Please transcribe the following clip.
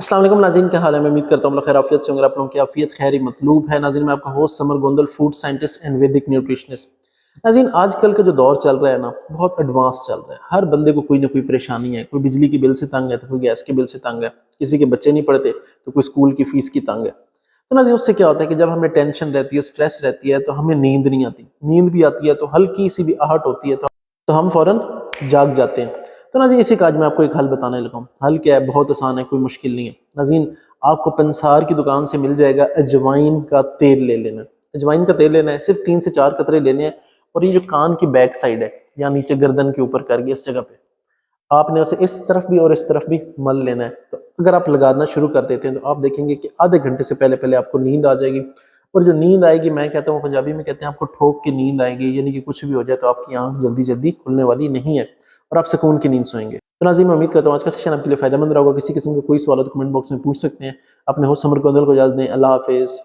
अस्सलाम वालेकुम नाज़रीन, क्या हाल है। मैं उम्मीद करता हूँ खैर आफियत से होंगे। आप लोगों की आफियत खैर मतलूब है। नाज़रीन, मैं आपका host summer Gondal, food scientist and वैदिक न्यूट्रिशनिस्ट। नाज़रीन, आजकल का जो दौर चल रहा है ना, बहुत एडवांस चल रहा है। हर बंदे को कोई ना कोई परेशानी है। कोई बिजली की बिल से तंग है तो कोई गैस के बिल से तंग है, किसी के बच्चे नहीं पढ़ते तो कोई स्कूल की फीस की तंग है। तो नाज़रीन, उससे क्या होता है कि जब हमें टेंशन रहती है, स्ट्रेस रहती है, तो हमें नींद नहीं आती। नींद भी आती है तो हल्की सी भी आहट होती है तो हम फौरन जाग जाते हैं। तो नाज़रीन, इसी का आज मैं आपको एक हल बताने लगा हूँ। हल क्या है, बहुत आसान है, कोई मुश्किल नहीं है। नाज़रीन, आपको पंसार की दुकान से मिल जाएगा अजवाइन का तेल ले लेना है। अजवाइन का तेल लेना है, सिर्फ 3 से 4 कतरे लेने हैं। और ये जो कान की बैक साइड है या नीचे गर्दन के ऊपर करके इस जगह पे आपने उसे इस तरफ भी और इस तरफ भी मल लेना है। तो अगर आप लगाना शुरू कर देते हैं तो आप देखेंगे कि आधे घंटे से पहले पहले आपको नींद आ जाएगी। और जो नींद आएगी, मैं कहता हूँ, पंजाबी में कहते हैं, आपको ठोक के नींद आएगी, यानी कि कुछ भी हो जाए तो आपकी आंख जल्दी जल्दी खुलने वाली नहीं है और आप सुकून की नींद सोएंगे। तो नाज़रीन, मैं उम्मीद करता हूँ आज का सेशन आपके लिए फायदेमंद रहा होगा। किसी किस्म का कोई सवाल तो कमेंट बॉक्स में पूछ सकते हैं। अपने होस्ट समर गोंदल को इजाज़त दें। अल्लाह हाफिज़।